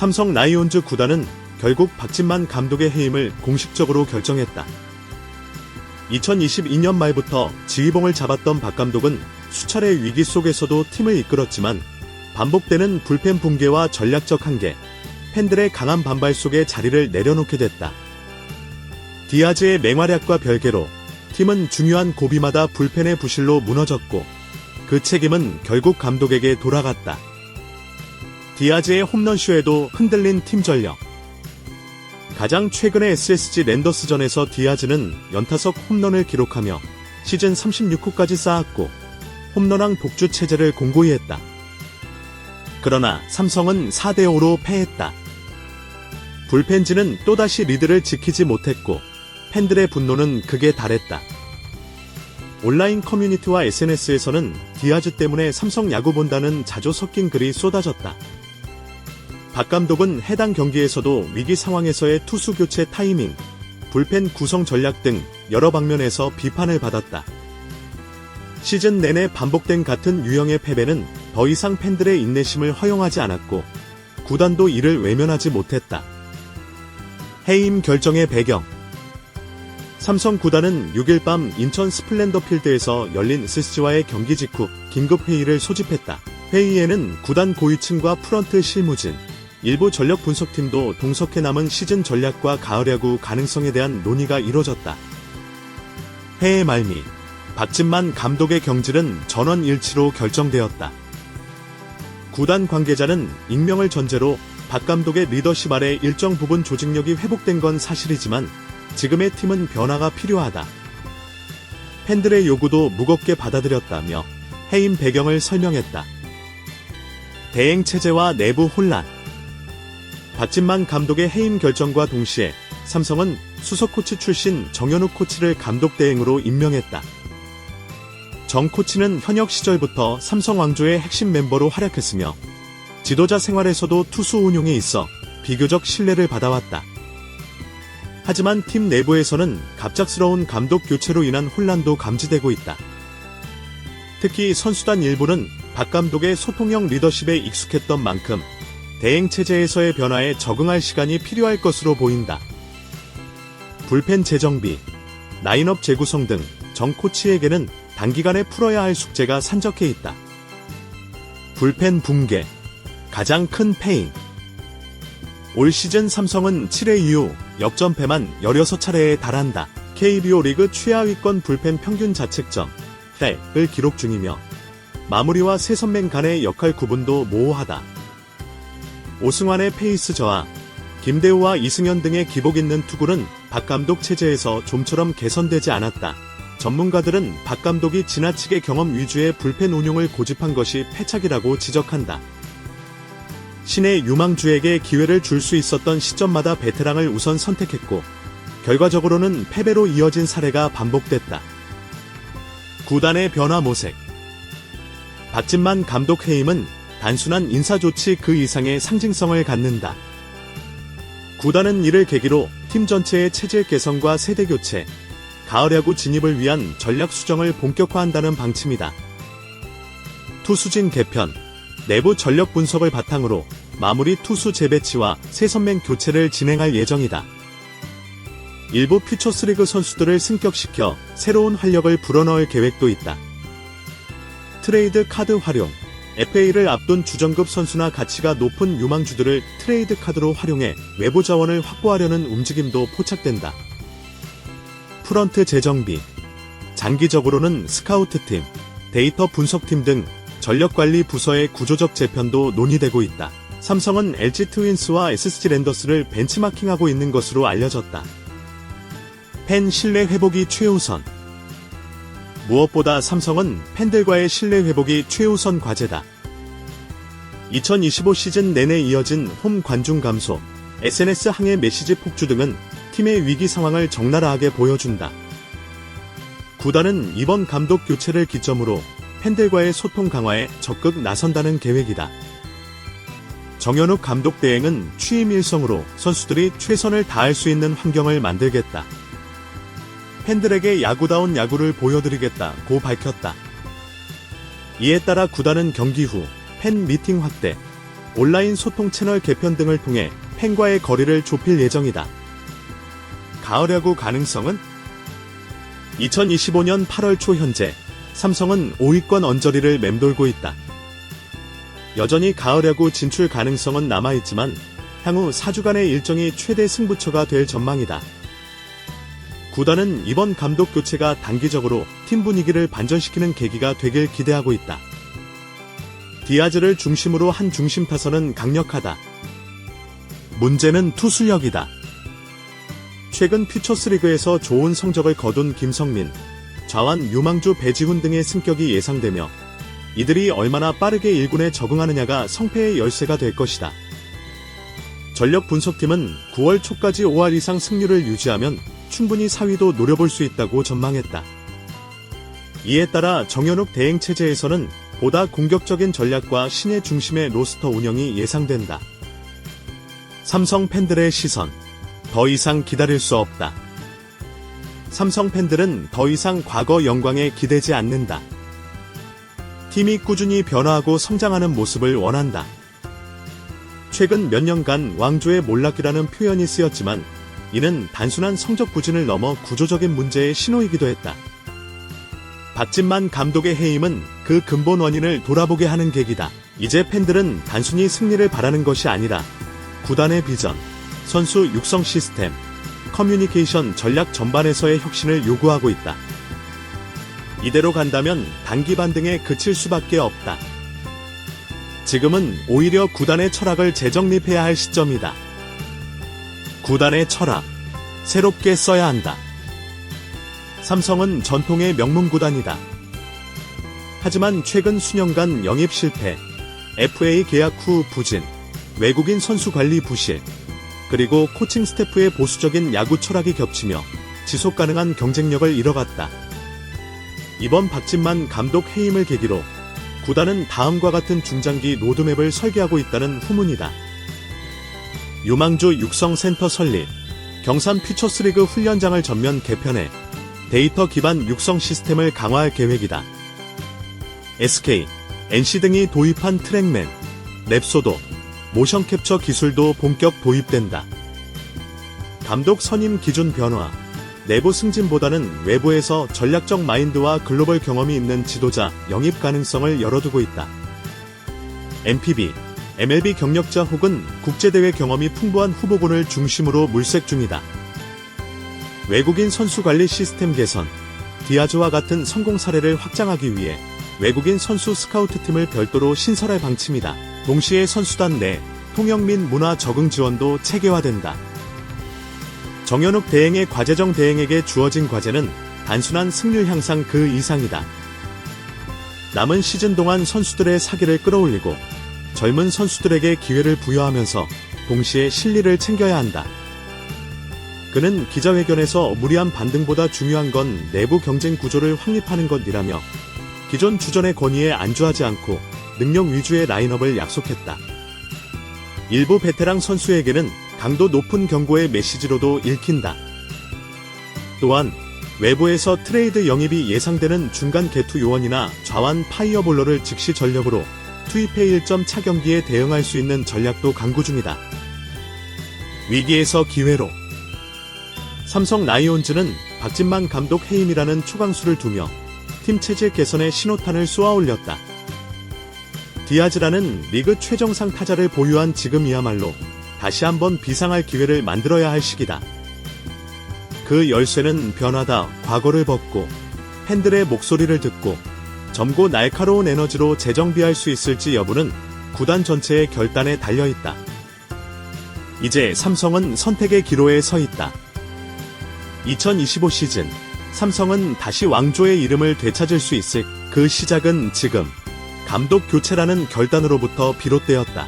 삼성 라이온즈 구단은 결국 박진만 감독의 해임을 공식적으로 결정했다. 2022년 말부터 지휘봉을 잡았던 박 감독은 수차례 위기 속에서도 팀을 이끌었지만 반복되는 불펜 붕괴와 전략적 한계, 팬들의 강한 반발 속에 자리를 내려놓게 됐다. 디아즈의 맹활약과 별개로 팀은 중요한 고비마다 불펜의 부실로 무너졌고 그 책임은 결국 감독에게 돌아갔다. 디아즈의 홈런쇼에도 흔들린 팀 전력. 가장 최근의 SSG 랜더스전에서 디아즈는 연타석 홈런을 기록하며 시즌 36호까지 쌓았고 홈런왕 독주 체제를 공고히 했다. 그러나 삼성은 4대5로 패했다. 불펜진은 또다시 리드를 지키지 못했고 팬들의 분노는 극에 달했다. 온라인 커뮤니티와 SNS에서는 디아즈 때문에 삼성 야구 본다는 자주 섞인 글이 쏟아졌다. 박 감독은 해당 경기에서도 위기 상황에서의 투수 교체 타이밍, 불펜 구성 전략 등 여러 방면에서 비판을 받았다. 시즌 내내 반복된 같은 유형의 패배는 더 이상 팬들의 인내심을 허용하지 않았고 구단도 이를 외면하지 못했다. 해임 결정의 배경. 삼성 구단은 6일 밤 인천 스플렌더 필드에서 열린 SSG와의 경기 직후 긴급 회의를 소집했다. 회의에는 구단 고위층과 프런트 실무진, 일부 전력 분석팀도 동석해 남은 시즌 전략과 가을 야구 가능성에 대한 논의가 이뤄졌다. 회의 말미, 박진만 감독의 경질은 전원일치로 결정되었다. 구단 관계자는 익명을 전제로 박 감독의 리더십 아래 일정 부분 조직력이 회복된 건 사실이지만 지금의 팀은 변화가 필요하다. 팬들의 요구도 무겁게 받아들였다며 해임 배경을 설명했다. 대행체제와 내부 혼란. 박진만 감독의 해임 결정과 동시에 삼성은 수석 코치 출신 정현욱 코치를 감독 대행으로 임명했다. 정 코치는 현역 시절부터 삼성 왕조의 핵심 멤버로 활약했으며 지도자 생활에서도 투수 운용에 있어 비교적 신뢰를 받아왔다. 하지만 팀 내부에서는 갑작스러운 감독 교체로 인한 혼란도 감지되고 있다. 특히 선수단 일부는 박 감독의 소통형 리더십에 익숙했던 만큼 대행체제에서의 변화에 적응할 시간이 필요할 것으로 보인다. 불펜 재정비, 라인업 재구성 등 정 코치에게는 단기간에 풀어야 할 숙제가 산적해 있다. 불펜 붕괴, 가장 큰 패인. 올 시즌 삼성은 7회 이후 역전패만 16차례에 달한다. KBO 리그 최하위권 불펜 평균 자책점, 을 기록 중이며 마무리와 세 선맨 간의 역할 구분도 모호하다. 오승환의 페이스 저하, 김대우와 이승현 등의 기복 있는 투구는 박 감독 체제에서 좀처럼 개선되지 않았다. 전문가들은 박 감독이 지나치게 경험 위주의 불펜 운용을 고집한 것이 패착이라고 지적한다. 신의 유망주에게 기회를 줄 수 있었던 시점마다 베테랑을 우선 선택했고 결과적으로는 패배로 이어진 사례가 반복됐다. 구단의 변화 모색. 박진만 감독 해임은 단순한 인사조치 그 이상의 상징성을 갖는다. 구단은 이를 계기로 팀 전체의 체질 개선과 세대 교체, 가을 야구 진입을 위한 전략 수정을 본격화한다는 방침이다. 투수진 개편, 내부 전력 분석을 바탕으로 마무리 투수 재배치와 새 선맹 교체를 진행할 예정이다. 일부 퓨처스리그 선수들을 승격시켜 새로운 활력을 불어넣을 계획도 있다. 트레이드 카드 활용. FA를 앞둔 주전급 선수나 가치가 높은 유망주들을 트레이드 카드로 활용해 외부 자원을 확보하려는 움직임도 포착된다. 프런트 재정비. 장기적으로는 스카우트팀, 데이터 분석팀 등 전력관리 부서의 구조적 재편도 논의되고 있다. 삼성은 LG 트윈스와 SSG 랜더스를 벤치마킹하고 있는 것으로 알려졌다. 팬 신뢰 회복이 최우선. 무엇보다 삼성은 팬들과의 신뢰 회복이 최우선 과제다. 2025 시즌 내내 이어진 홈 관중 감소, SNS 항해 메시지 폭주 등은 팀의 위기 상황을 적나라하게 보여준다. 구단은 이번 감독 교체를 기점으로 팬들과의 소통 강화에 적극 나선다는 계획이다. 정현욱 감독 대행은 취임 일성으로 선수들이 최선을 다할 수 있는 환경을 만들겠다. 팬들에게 야구다운 야구를 보여드리겠다고 밝혔다. 이에 따라 구단은 경기 후 팬 미팅 확대, 온라인 소통 채널 개편 등을 통해 팬과의 거리를 좁힐 예정이다. 가을 야구 가능성은? 2025년 8월 초 현재 삼성은 5위권 언저리를 맴돌고 있다. 여전히 가을 야구 진출 가능성은 남아있지만 향후 4주간의 일정이 최대 승부처가 될 전망이다. 구단은 이번 감독 교체가 단기적으로 팀 분위기를 반전시키는 계기가 되길 기대하고 있다. 디아즈를 중심으로 한 중심 타선은 강력하다. 문제는 투수력이다. 최근 퓨처스리그에서 좋은 성적을 거둔 김성민, 좌완 유망주 배지훈 등의 승격이 예상되며 이들이 얼마나 빠르게 1군에 적응하느냐가 성패의 열쇠가 될 것이다. 전력 분석팀은 9월 초까지 5할 이상 승률을 유지하면 충분히 4위도 노려볼 수 있다고 전망했다. 이에 따라 정현욱 대행 체제에서는 보다 공격적인 전략과 신예 중심의 로스터 운영이 예상된다. 삼성 팬들의 시선, 더 이상 기다릴 수 없다. 삼성 팬들은 더 이상 과거 영광에 기대지 않는다. 팀이 꾸준히 변화하고 성장하는 모습을 원한다. 최근 몇 년간 왕조의 몰락기라는 표현이 쓰였지만 이는 단순한 성적 부진을 넘어 구조적인 문제의 신호이기도 했다. 박진만 감독의 해임은 그 근본 원인을 돌아보게 하는 계기다. 이제 팬들은 단순히 승리를 바라는 것이 아니라 구단의 비전, 선수 육성 시스템, 커뮤니케이션 전략 전반에서의 혁신을 요구하고 있다. 이대로 간다면 단기 반등에 그칠 수밖에 없다. 지금은 오히려 구단의 철학을 재정립해야 할 시점이다. 구단의 철학, 새롭게 써야 한다. 삼성은 전통의 명문 구단이다. 하지만 최근 수년간 영입 실패, FA 계약 후 부진, 외국인 선수 관리 부실, 그리고 코칭 스태프의 보수적인 야구 철학이 겹치며 지속 가능한 경쟁력을 잃어갔다. 이번 박진만 감독 해임을 계기로 구단은 다음과 같은 중장기 로드맵을 설계하고 있다는 후문이다. 유망주 육성센터 설립, 경산 퓨처스리그 훈련장을 전면 개편해 데이터 기반 육성 시스템을 강화할 계획이다. SK, NC 등이 도입한 트랙맨, 랩소도, 모션 캡처 기술도 본격 도입된다. 감독 선임 기준 변화, 내부 승진보다는 외부에서 전략적 마인드와 글로벌 경험이 있는 지도자 영입 가능성을 열어두고 있다. NPB, MLB 경력자 혹은 국제대회 경험이 풍부한 후보군을 중심으로 물색 중이다. 외국인 선수 관리 시스템 개선, 디아즈와 같은 성공 사례를 확장하기 위해 외국인 선수 스카우트팀을 별도로 신설할 방침이다. 동시에 선수단 내 통역 및 문화 적응 지원도 체계화된다. 정현욱 대행의 과제정 대행에게 주어진 과제는 단순한 승률 향상 그 이상이다. 남은 시즌 동안 선수들의 사기를 끌어올리고 젊은 선수들에게 기회를 부여하면서 동시에 실리를 챙겨야 한다. 그는 기자회견에서 무리한 반등보다 중요한 건 내부 경쟁 구조를 확립하는 것이라며 기존 주전의 권위에 안주하지 않고 능력 위주의 라인업을 약속했다. 일부 베테랑 선수에게는 강도 높은 경고의 메시지로도 읽힌다. 또한 외부에서 트레이드 영입이 예상되는 중간 개투 요원이나 좌완 파이어볼러를 즉시 전력으로 투입해 1점 경기에 대응할 수 있는 전략도 강구 중이다. 위기에서 기회로 삼성 라이온즈는 박진만 감독 해임이라는 초강수를 두며 팀 체질 개선에 신호탄을 쏘아올렸다. 디아즈라는 리그 최정상 타자를 보유한 지금이야말로 다시 한번 비상할 기회를 만들어야 할 시기다. 그 열쇠는 변하다 과거를 벗고 팬들의 목소리를 듣고 젊고 날카로운 에너지로 재정비할 수 있을지 여부는 구단 전체의 결단에 달려있다. 이제 삼성은 선택의 기로에 서 있다. 2025 시즌 삼성은 다시 왕조의 이름을 되찾을 수 있을 그 시작은 지금 감독 교체라는 결단으로부터 비롯되었다.